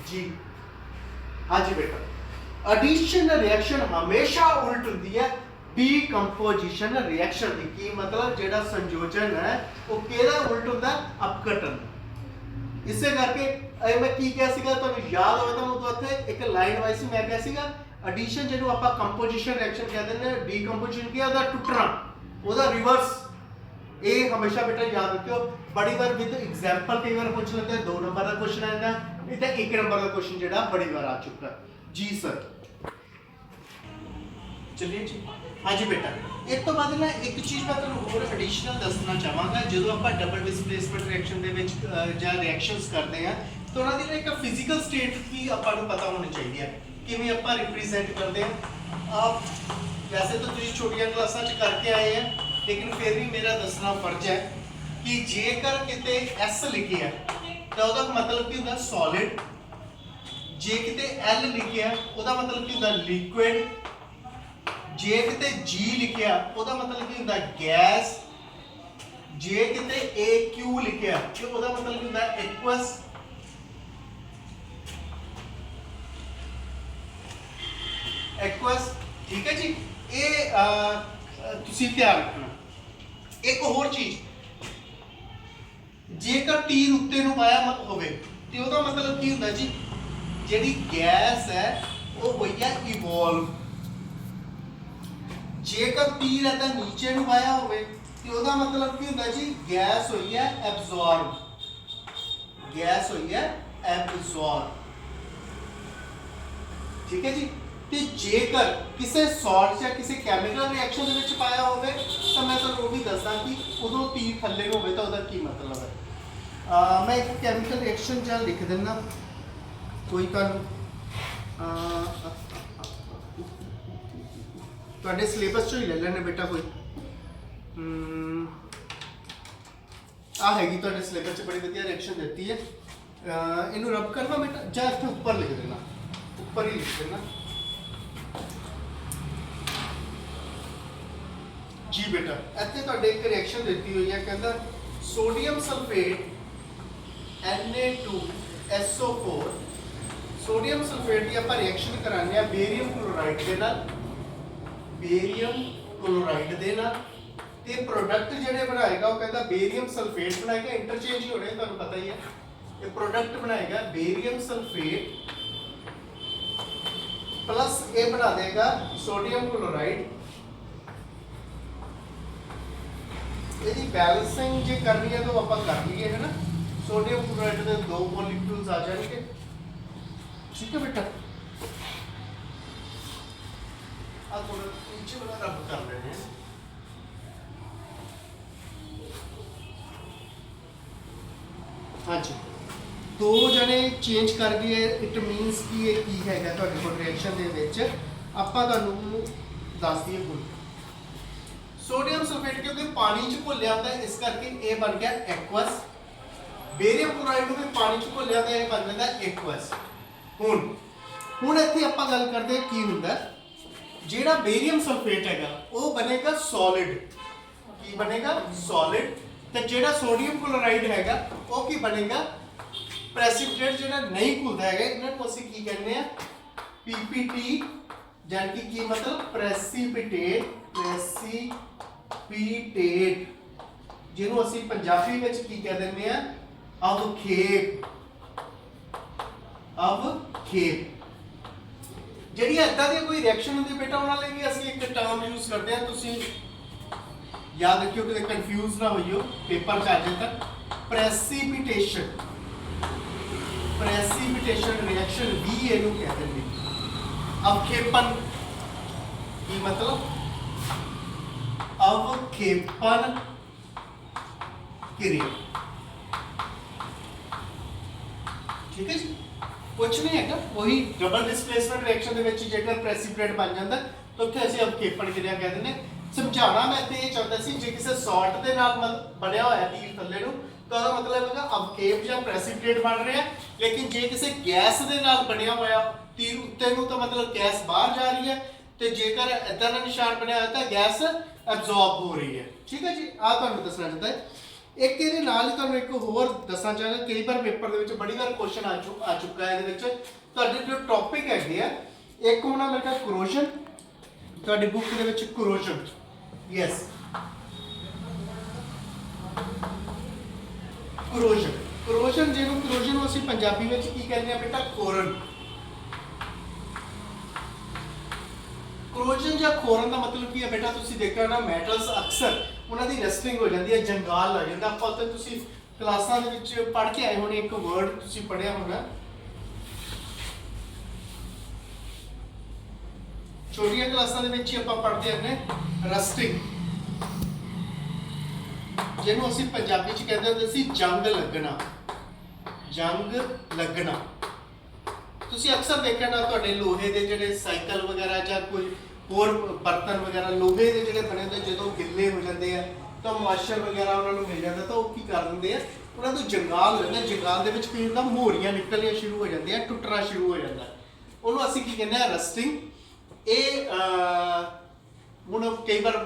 जी हाँ जी बेटा, एडिशन रिएक्शन हमेशा उल्ट होती है डीकंपोजिशन रिएक्शन की। की मतलब जेड़ा संयोजन है वो केदा उल्ट होता है, अपघटन। इसे करके मैं की कहा सीगा, तुहानू याद होवे तो मैं उत्थे एक लाइन वाइज ही मैं कहा सीगा, एडिशन जिहनू आपां कंपोजिशन रिएक्शन कहते हैं, डीकंपोजिशन की ओदा टुटना, ओदा रिवर्स, ये हमेशा बेटा याद रखियो। बड़ी बार विद एग्जांपल कई बार पूछ लेते हैं, 2 नंबर का क्वेश्चन आएगा, ਇਹ ਤਾਂ 1 ਨੰਬਰ ਦਾ ਕੁਐਸਚਨ ਜਿਹੜਾ ਬੜੀ ਵਾਰ ਆ ਚੁੱਕਾ ਜੀ ਸਰ। ਚਲਿਏ ਜੀ ਹਾਂਜੀ ਬੇਟਾ ਇਸ ਤੋਂ ਬਾਅਦ ਨਾ ਇੱਕ ਚੀਜ਼ ਮੈਂ ਤੁਹਾਨੂੰ ਹੋਰ ਐਡੀਸ਼ਨਲ ਦੱਸਣਾ ਚਾਹਾਂਗਾ। ਜਦੋਂ ਆਪਾਂ ਡਬਲ ਡਿਸਪਲੇਸਮੈਂਟ ਰਿਐਕਸ਼ਨ ਦੇ ਵਿੱਚ ਜਾਂ ਰਿਐਕਸ਼ਨਸ ਕਰਦੇ ਆ ਤਾਂ ਉਹਨਾਂ ਦੀ ਇੱਕ ਫਿਜ਼ੀਕਲ ਸਟੇਟ ਵੀ ਆਪਾਂ ਨੂੰ ਪਤਾ ਹੋਣੀ ਚਾਹੀਦੀ ਹੈ, ਕਿਵੇਂ ਆਪਾਂ ਰਿਪਰੈਜ਼ੈਂਟ ਕਰਦੇ ਆ। ਆਪ ਵੈਸੇ ਤਾਂ ਤੁਸੀਂ ਛੋਟੀਆਂ ਕਲਾਸਾਂ 'ਚ ਕਰਕੇ ਆਏ ਆ, ਲੇਕਿਨ ਫਿਰ ਵੀ ਮੇਰਾ ਦੱਸਣਾ ਫਰਜ਼ ਹੈ ਕਿ ਜੇਕਰ ਕਿਤੇ S ਲਿਖਿਆ ਤਾਂ ਉਹਦਾ ਮਤਲਬ ਕੀ ਹੁੰਦਾ ਸੋਲਿਡ, ਜੇ ਕਿਤੇ L ਲਿਖਿਆ ਉਹਦਾ ਮਤਲਬ ਕੀ ਹੁੰਦਾ ਲਿਕੁਇਡ, ਜੇ ਕਿਤੇ G ਲਿਖਿਆ ਉਹਦਾ ਮਤਲਬ ਕੀ ਹੁੰਦਾ ਗੈਸ, ਜੇ ਕਿਤੇ AQ ਲਿਖਿਆ ਤੇ ਉਹਦਾ ਮਤਲਬ ਕੀ ਹੁੰਦਾ ਐਕੁਅਸ, ਐਕੁਅਸ। ਠੀਕ ਹੈ ਜੀ, ਇਹ ਤੁਸੀਂ ਧਿਆਨ ਰੱਖਣਾ। ਇੱਕ ਹੋਰ ਚੀਜ਼, ਜੇਕਰ ਤੀਰ ਉੱਤੇ ਨੂੰ ਪਾਇਆ ਹੋਵੇ ਤੇ ਉਹਦਾ ਮਤਲਬ ਕੀ ਹੁੰਦਾ ਜੀ, ਜਿਹੜੀ ਗੈਸ ਹੈ ਉਹ ਹੋਈ ਹੈ ਇਵੋਲਵ। ਜੇਕਰ ਤੀਰ ਇਹਦਾ ਨੀਚੇ ਨੂੰ ਪਾਇਆ ਹੋਵੇ ਤੇ ਉਹਦਾ ਮਤਲਬ ਕੀ ਹੁੰਦਾ ਜੀ, ਗੈਸ ਹੋਈ ਹੈ ਐਬਜ਼ੌਰਬ, ਗੈਸ ਹੋਈ ਹੈ ਐਬਜ਼ੌਰਬ। ਠੀਕ ਹੈ ਜੀ, ਤੇ ਜੇਕਰ ਕਿਸੇ ਸੌਲਟ ਜਾਂ ਕਿਸੇ ਕੈਮੀਕਲ ਰਿਐਕਸ਼ਨ ਦੇ ਵਿੱਚ ਪਾਇਆ ਹੋਵੇ ਤਾਂ ਮੈਂ ਤੁਹਾਨੂੰ ਉਹ ਵੀ ਦੱਸਦਾ ਕਿ ਉਦੋਂ ਤੀਰ ਥੱਲੇ ਨੂੰ ਹੋਵੇ ਤਾਂ ਉਹਦਾ ਕੀ ਮਤਲਬ ਹੈ। ਮੈਂ ਇੱਕ ਕੈਮੀਕਲ ਰਿਐਕਸ਼ਨ ਜਾਂ ਲਿਖ ਦਿੰਦਾ, ਕੋਈ ਤੁਹਾਨੂੰ ਤੁਹਾਡੇ ਸਿਲੇਬਸ ਚੋਂ ਹੀ ਲੈ ਲੈਣੇ ਬੇਟਾ। ਕੋਈ ਆ ਹੈਗੀ ਤੁਹਾਡੇ ਸਿਲੇਬਸ 'ਚ ਬੜੀ ਵਧੀਆ ਰਿਐਕਸ਼ਨ ਦਿੱਤੀ ਹੈ। ਇਹਨੂੰ ਰਬ ਕਰਨਾ ਬੇਟਾ ਜਾਂ ਇੱਥੇ ਉੱਪਰ ਲਿਖ ਦੇਣਾ, ਉੱਪਰ ਹੀ ਲਿਖ ਦੇਣਾ ਜੀ ਬੇਟਾ। ਇੱਥੇ ਤੁਹਾਡੇ ਇੱਕ ਰਿਐਕਸ਼ਨ ਦਿੱਤੀ ਹੋਈ ਹੈ, ਕਹਿੰਦਾ sodium sulphate Na2SO4, sodium sulphate ਦੀ ਆਪਾਂ ਰਿਐਕਸ਼ਨ ਕਰਾਉਂਦੇ ਆ ਬੇਰੀਅਮ ਕਲੋਰਾਈਡ ਦੇ ਨਾਲ, ਬੇਰੀਅਮ ਕਲੋਰਾਈਡ ਦੇ ਨਾਲ, ਤੇ ਪ੍ਰੋਡਕਟ ਜਿਹੜੇ ਬਣਾਏਗਾ ਉਹ ਕਹਿੰਦਾ ਬੇਰੀਅਮ ਸਲਫੇਟ ਬਣਾਏਗਾ। ਇੰਟਰਚੇਂਜ ਹੀ ਹੋਣੇ ਤੁਹਾਨੂੰ ਪਤਾ ਹੀ ਹੈ। ਇਹ ਪ੍ਰੋਡਕਟ ਬਣਾਏਗਾ ਬੇਰੀਅਮ ਸਲਫੇਟ प्लस ए बना देगा सोडियम क्लोराइड। यदि बैलेंसिंग जे करनी है तो आप कर लीजिए, है ना। सोडियम क्लोराइड के 2 मॉलिक्यूल्स आ जाएंगे, ठीक है बेटा। अब थोड़ा नीचे वाला रब कर रहे हैं। हाँ जी, दो जने चेंज कर दिए, इट मीनस कि ये की हैगा ਤੁਹਾਡੇ ਕੋਲ ਰਿਐਕਸ਼ਨ ਦੇ ਵਿੱਚ ਆਪਾਂ ਤੁਹਾਨੂੰ ਦੱਸ ਦਈਏ। ਹੁਣ ਸੋਡੀਅਮ ਸਲਫੇਟ ਕਿਉਂਕਿ ਪਾਣੀ 'ਚ ਘੁਲਿਆ ਹੁੰਦਾ ਇਸ ਕਰਕੇ ਇਹ ਬਣ ਗਿਆ ਐਕਵਸ। ਬੇਰੀਅਮ ਕਲੋਰਾਈਡ ਨੂੰ ਵੀ ਪਾਣੀ 'ਚ ਘੁਲਿਆ ਹੁੰਦਾ ਇਹ ਬਣ ਜਾਂਦਾ ਐਕਵਸ। ਹੁਣ ਇੱਥੇ ਆਪਾਂ ਗੱਲ ਕਰਦੇ ਕੀ ਹੁੰਦਾ, ਜਿਹੜਾ ਬੇਰੀਅਮ ਸਲਫੇਟ ਹੈਗਾ ਉਹ ਬਣੇਗਾ ਸੋਲਿਡ। ਕੀ ਬਣੇਗਾ? ਸੋਲਿਡ। ਤੇ ਜਿਹੜਾ ਸੋਡੀਅਮ ਕਲੋਰਾਈਡ ਹੈਗਾ ਉਹ ਕੀ ਬਣੇਗਾ? प्रेसिपिटेट जो नहीं घुलता है इन्होंने ਅਸੀਂ ਕੀ ਕਹਿੰਦੇ ਆ पीपीटी, यानी कि मतलब प्रेसिपिटेट ਜਿਹਨੂੰ ਅਸੀਂ ਪੰਜਾਬੀ ਵਿੱਚ ਕੀ ਕਹਿ ਦਿੰਦੇ ਆ ਅਵਖੇਪ। ਅਵਖੇਪ ਜਿਹੜੀ ਇਦਾਂ ਦੀ ਕੋਈ ਰਿਐਕਸ਼ਨ ਹੁੰਦੀ ਬੇਟਾ ਉਹਨਾਂ ਲਈ ਵੀ ਅਸੀਂ ਇੱਕ ਟਰਮ ਯੂਜ਼ ਕਰਦੇ ਆ, ਤੁਸੀਂ ਯਾਦ ਰੱਖਿਓ ਕਿ ਕਨਫਿਊਜ਼ ਨਾ ਹੋਈਓ ਪੇਪਰ 'ਚ ਆ ਜਾਏ ਤਾਂ। प्रेसिपिटेशन, प्रेसिपिटेशन रिएक्शन भी ਇਹਨੂੰ ਕਹਿੰਦੇ ਨੇ। ਅਵਖੇਪਨ ਕੀ ਮਤਲਬ? ਅਵਖੇਪਨ ਕਿਰਿਆ, ਠੀਕ ਹੈ ਜੀ। ਕੁਛ ਨਹੀਂ ਹੈਗਾ, ਉਹੀ ਡਬਲ ਡਿਸਪਲੇਸਮੈਂਟ ਰਿਐਕਸ਼ਨ ਦੇ ਵਿੱਚ ਜੇਕਰ ਪ੍ਰੈਸਿਪਿਟੇਟ ਬਣ ਜਾਂਦਾ ਤਾਂ ਉੱਥੇ ਅਸੀਂ ਅਵਖੇਪਨ ਕਿਰਿਆ ਕਹਿੰਦੇ ਨੇ। ਸਮਝਾਉਣਾ ਮੈਂ ਤੇ ਇਹ ਚਾਹੁੰਦਾ ਸੀ ਜੇ ਕਿਸੇ ਸਾਲਟ ਦੇ ਨਾਲ ਬਣਿਆ ਹੋਇਆ ਤੀਰ ਥੱਲੇ ਨੂੰ ਤਾਂ ਉਹਦਾ ਮਤਲਬ ਹੈਗਾ ਅਵਖੇਪ ਜਾਂ ਪ੍ਰੈਸਿਪਿਟੇਟ ਬਣ ਰਿਹਾ, ਲੇਕਿਨ ਜੇ ਕਿਸੇ ਗੈਸ ਦੇ ਨਾਲ ਬਣਿਆ ਹੋਇਆ ਤੀਰ ਉੱਤੇ ਨੂੰ ਤਾਂ ਮਤਲਬ ਗੈਸ ਬਾਹਰ ਜਾ ਰਹੀ ਹੈ, ਤੇ ਜੇਕਰ ਇਦਾਂ ਦਾ ਨਿਸ਼ਾਨ ਬਣਿਆ ਹੋਇਆ ਤਾਂ ਗੈਸ ਐਬਜ਼ੌਰਬ ਹੋ ਰਹੀ ਹੈ, ਠੀਕ ਹੈ ਜੀ। ਆਹ ਤੁਹਾਨੂੰ ਦੱਸਣਾ ਚਾਹੁੰਦਾ ਹੈ। ਇੱਕ ਇਹਦੇ ਨਾਲ ਹੀ ਤੁਹਾਨੂੰ ਇੱਕ ਹੋਰ ਦੱਸਣਾ ਚਾਹੁੰਦਾ, ਕਈ ਵਾਰ ਪੇਪਰ ਦੇ ਵਿੱਚ ਬੜੀ ਵਾਰ ਕੁਐਸਚਨ ਆ ਚੁੱਕਾ ਹੈ। ਇਹਦੇ ਵਿੱਚ ਤੁਹਾਡੇ ਜੋ ਟੌਪਿਕ ਹੈਗੇ ਆ, ਇੱਕ ਹੋਣਾ ਮੇਰੇ ਕੋਲ ਕਰੋਜਨ, ਤੁਹਾਡੀ ਬੁੱਕ ਦੇ ਵਿੱਚ ਕਰੋਜਨ, ਯੈਸ ਕਰੋਜਨ। ਕਰੋਜਨ ਜਿਹਨੂੰ ਕਰੋਜਨ ਨੂੰ ਅਸੀਂ ਪੰਜਾਬੀ ਵਿੱਚ ਕੀ ਕਹਿੰਦੇ ਆ ਬੇਟਾ? ਖੋਰਨ। ਕਰੋਜਨ ਜਾਂ ਖੋਰਨ ਦਾ ਮਤਲਬ ਕੀ ਹੈ ਬੇਟਾ? ਤੁਸੀਂ ਦੇਖਿਆ ਨਾ ਮੈਟਲਸ ਅਕਸਰ ਉਹਨਾਂ ਦੀ ਰਸਟਿੰਗ ਹੋ ਜਾਂਦੀ ਹੈ, ਜੰਗਾਲ ਲੱਗ ਜਾਂਦਾ। ਆਪਾਂ ਉੱਥੇ ਤੁਸੀਂ ਕਲਾਸਾਂ ਦੇ ਵਿੱਚ ਪੜ੍ਹ ਕੇ ਆਏ ਹੋਣੇ, ਇੱਕ ਵਰਡ ਤੁਸੀਂ ਪੜ੍ਹਿਆ ਹੋਣਾ ਛੋਟੀਆਂ ਕਲਾਸਾਂ ਦੇ ਵਿੱਚ ਹੀ ਆਪਾਂ ਪੜ੍ਹਦੇ ਹੁੰਦੇ ਰਸਟਿੰਗ, ਜਿਹਨੂੰ ਅਸੀਂ ਪੰਜਾਬੀ ਚ ਕਹਿੰਦੇ ਹੁੰਦੇ ਸੀ ਜੰਗ ਲੱਗਣਾ। ਜੰਗ ਲੱਗਣਾ ਤੁਸੀਂ ਅਕਸਰ ਦੇਖਿਆ ਨਾ, ਤੁਹਾਡੇ ਲੋਹੇ ਦੇ ਜਿਹੜੇ ਸਾਈਕਲ ਵਗੈਰਾ ਜਾਂ ਕੋਈ ਹੋਰ ਬਰਤਨ ਵਗੈਰਾ ਲੋਹੇ ਦੇ ਜਿਹੜੇ ਬਣੇ ਹੁੰਦੇ, ਜਦੋਂ ਗਿੱਲੇ ਹੋ ਜਾਂਦੇ ਆ ਤਾਂ ਮੋਇਸਚਰ ਵਗੈਰਾ ਉਹਨਾਂ ਨੂੰ ਮਿਲ ਜਾਂਦਾ, ਤਾਂ ਉਹ ਕੀ ਕਰ ਦਿੰਦੇ ਆ, ਉਹਨਾਂ ਤੋਂ ਜੰਗਾਲ ਹੋ ਜਾਂਦਾ। ਜੰਗਾਲ ਦੇ ਵਿੱਚ ਕੀ ਹੁੰਦਾ, ਮੋਹਰੀਆਂ ਨਿਕਲਣੀਆਂ ਸ਼ੁਰੂ ਹੋ ਜਾਂਦੀਆਂ, ਟੁੱਟਣਾ ਸ਼ੁਰੂ ਹੋ ਜਾਂਦਾ। ਉਹਨੂੰ ਅਸੀਂ ਕੀ ਕਹਿੰਦੇ ਆ, ਰਸਟਿੰਗ। ਇਹ ਹੁਣ ਕਈ ਵਾਰ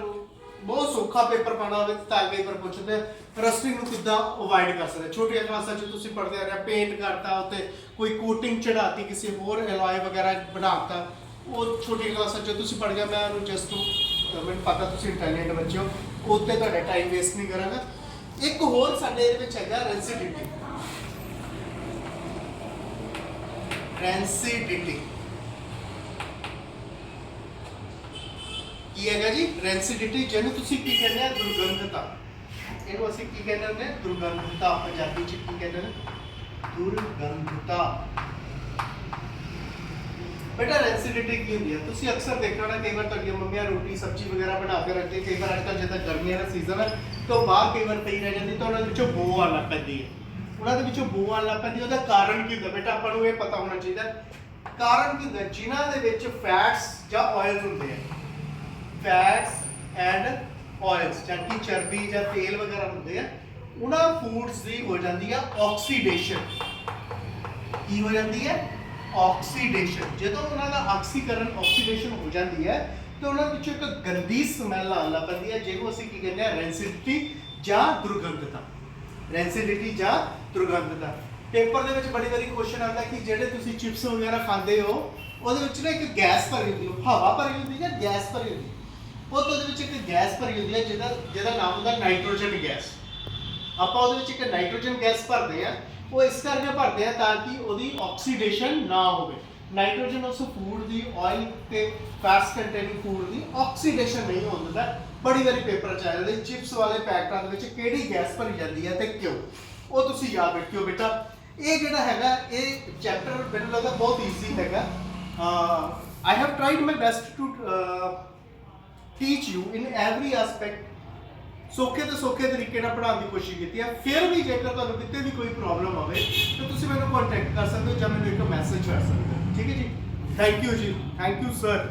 ਬਹੁਤ ਸੌਖਾ ਪੇਪਰ ਪਾਣਾ ਹੋਵੇ ਤਾਂ ਕਈ ਵਾਰ ਪੁੱਛਦੇ ਰਸਟਿੰਗ ਨੂੰ ਕਿੱਦਾਂ ਅਵੋਇਡ ਕਰ ਸਕਦੇ। ਛੋਟੀਆਂ ਕਲਾਸਾਂ 'ਚ ਤੁਸੀਂ ਪੜ੍ਹਦੇ ਆ ਰਹੇ, ਪੇਂਟ ਕਰਤਾ ਉੱਤੇ, ਕੋਈ ਕੋਟਿੰਗ ਚੜਾਤੀ, ਕਿਸੇ ਹੋਰ ਐਲੋਏ ਵਗੈਰਾ ਬਣਾਤਾ, ਉਹ ਛੋਟੀਆਂ ਕਲਾਸਾਂ 'ਚ ਤੁਸੀਂ ਪੜ੍ਹ ਗਿਆ। ਮੈਂ ਉਹਨੂੰ ਜਸਟ ਮੈਨੂੰ ਪਤਾ ਤੁਸੀਂ ਇੰਟੈਲੀਜੈਂਟ ਬੱਚੇ ਹੋ, ਉੱਤੇ ਤੁਹਾਡਾ ਟਾਈਮ ਵੇਸਟ ਨਹੀਂ ਕਰਾਂਗਾ। ਇੱਕ ਹੋਰ ਸਾਡੇ ਇਹਦੇ ਵਿੱਚ ਹੈਗਾ ਰੈਂਸਿਡਿਟੀ। ਰੈਂਸਿਡਿਟੀ ਕੀ ਹੈਗਾ ਜੀ? ਰੈਂਸਿਡਿਟੀ, ਜਿਹਨੂੰ ਤੁਸੀਂ ਕੀ ਕਹਿੰਦੇ ਆ, ਦੁਰਗੰਧਤਾ। ਇਹਨੂੰ ਅਸੀਂ ਕੀ ਕਹਿੰਦੇ ਹੁੰਦੇ, ਦੁਰਗੰਧਤਾ। ਪੰਜਾਬੀ ਚ ਕੀ ਕਹਿੰਦੇ ਨੇ, ਦੁਰਗੰਧਤਾ। ਬੇਟਾ ਰੈਂਸਿਡਿਟੀ ਕੀ ਹੁੰਦੀ ਹੈ? ਤੁਸੀਂ ਅਕਸਰ ਦੇਖਣਾ ਨਾ, ਕਈ ਵਾਰ ਤੁਹਾਡੀਆਂ ਮੰਮੀਆਂ ਰੋਟੀ ਸਬਜ਼ੀ ਵਗੈਰਾ ਬਣਾ ਕੇ ਰੱਖਦੇ, ਕਈ ਵਾਰ ਅੱਜ ਕੱਲ੍ਹ ਜਿੱਦਾਂ ਗਰਮੀਆਂ ਦਾ ਸੀਜ਼ਨ ਹੈ ਤਾਂ ਬਾਹਰ ਕਈ ਵਾਰ ਪਈ ਰਹਿ ਜਾਂਦੀ, ਤਾਂ ਉਹਨਾਂ ਦੇ ਵਿੱਚੋਂ ਬੋ ਆਉਣ ਲੱਗ ਪੈਂਦੀ ਹੈ। ਉਹਨਾਂ ਦੇ ਵਿੱਚੋਂ ਬੋ ਆਉਣ ਲੱਗ ਪੈਂਦੀ, ਉਹਦਾ ਕਾਰਨ ਕੀ ਹੁੰਦਾ? ਬੇਟਾ ਆਪਾਂ ਨੂੰ ਇਹ ਪਤਾ ਹੋਣਾ ਚਾਹੀਦਾ। ਕਾਰਨ ਕੀ ਹੁੰਦਾ? ਜਿਨ੍ਹਾਂ ਦੇ ਵਿੱਚ ਫੈਟਸ ਜਾਂ ਆਇਲਸ ਹੁੰਦੇ ਆ, ਫੈਟਸ ਐਂਡ ਆਇਲਸ, ਜਾਨੀ ਕਿ ਚਰਬੀ ਜਾਂ ਤੇਲ ਵਗੈਰਾ ਹੁੰਦੇ ਆ, ਉਹਨਾਂ ਫੂਡਸ ਦੀ ਹੋ ਜਾਂਦੀ ਆ ਆਕਸੀਡੇਸ਼ਨ। ਕੀ ਹੋ ਜਾਂਦੀ ਹੈ? ਆਕਸੀਡੇਸ਼ਨ। ਜਦੋਂ ਉਹਨਾਂ ਦਾ ਆਕਸੀਡੇਸ਼ਨ ਹੋ ਜਾਂਦੀ ਹੈ ਤਾਂ ਉਹਨਾਂ ਵਿੱਚੋਂ ਇੱਕ ਗੰਦੀ ਸਮੈਲ ਆਉਣ ਲੱਗ ਪੈਂਦੀ ਹੈ, ਜਿਹਨੂੰ ਅਸੀਂ ਕੀ ਕਹਿੰਦੇ ਆ, ਰੈਂਸਿਡਿਟੀ ਜਾਂ ਦੁਰਗੰਧਤਾ। ਰੈਂਸਿਡਿਟੀ ਜਾਂ ਦੁਰਗੰਧਤਾ। ਪੇਪਰ ਦੇ ਵਿੱਚ ਬੜੀ ਵਾਰੀ ਕੁਐਸਚਨ ਆਉਂਦਾ ਕਿ ਜਿਹੜੇ ਤੁਸੀਂ ਚਿਪਸ ਵਗੈਰਾ ਖਾਂਦੇ ਹੋ, ਉਹਦੇ ਵਿੱਚ ਨਾ ਇੱਕ ਗੈਸ ਭਰੀ ਹੁੰਦੀ, ਹਵਾ ਭਰੀ ਹੁੰਦੀ ਜਾਂ ਗੈਸ ਭਰੀ ਹੁੰਦੀ। ਉਹਦੇ ਵਿੱਚ ਇੱਕ ਗੈਸ ਭਰੀ ਹੁੰਦੀ ਹੈ ਜਿਹਦਾ ਨਾਮ ਹੁੰਦਾ ਨਾਈਟ੍ਰੋਜਨ ਗੈਸ। ਆਪਾਂ ਉਹਦੇ ਵਿੱਚ ਇੱਕ ਨਾਈਟ੍ਰੋਜਨ ਗੈਸ ਭਰਦੇ ਆ, ਉਹ ਇਸ ਕਰਕੇ ਭਰਦੇ ਆ ਤਾਂ ਕਿ ਉਹਦੀ ਆਕਸੀਡੇਸ਼ਨ ਨਾ ਹੋਵੇ। ਨਾਈਟ੍ਰੋਜਨ ਉਸ ਫੂਡ ਦੀ, ਆਇਲ ਤੇ ਫੈਟਸ ਕੰਟੇਨਿੰਗ ਫੂਡ ਦੀ ਆਕਸੀਡੇਸ਼ਨ ਨਹੀਂ ਹੋਣ ਦਿੰਦਾ। ਬੜੀ ਵਾਰੀ ਪੇਪਰ ਚ ਆ ਜਾਂਦੇ ਚਿਪਸ ਵਾਲੇ ਪੈਕਟਾਂ ਦੇ ਵਿੱਚ ਕਿਹੜੀ ਗੈਸ ਭਰੀ ਜਾਂਦੀ ਹੈ ਤੇ ਕਿਉਂ, ਉਹ ਤੁਸੀਂ ਯਾਦ ਰੱਖਿਓ ਬੇਟਾ। ਇਹ ਜਿਹੜਾ ਹੈਗਾ, ਇਹ ਚੈਪਟਰ ਮੈਨੂੰ ਲੱਗਦਾ ਬਹੁਤ ਈਜ਼ੀ ਹੈਗਾ। I have tried my best to teach you in every aspect। ਸੌਖੇ ਤੋਂ ਸੌਖੇ ਤਰੀਕੇ ਨਾਲ ਪੜ੍ਹਾਉਣ ਦੀ ਕੋਸ਼ਿਸ਼ ਕੀਤੀ ਹੈ। ਫਿਰ ਵੀ ਜੇਕਰ ਤੁਹਾਨੂੰ ਕਿਤੇ ਵੀ ਕੋਈ ਪ੍ਰੋਬਲਮ ਹੋਵੇ ਤਾਂ ਤੁਸੀਂ ਮੈਨੂੰ ਕੰਟੈਕਟ ਕਰ ਸਕਦੇ ਹੋ ਜਾਂ ਮੈਨੂੰ ਇੱਕ ਮੈਸੇਜ ਕਰ ਸਕਦੇ ਹੋ। ਠੀਕ ਹੈ ਜੀ, ਥੈਂਕ ਯੂ ਜੀ, ਥੈਂਕ ਯੂ ਸਰ।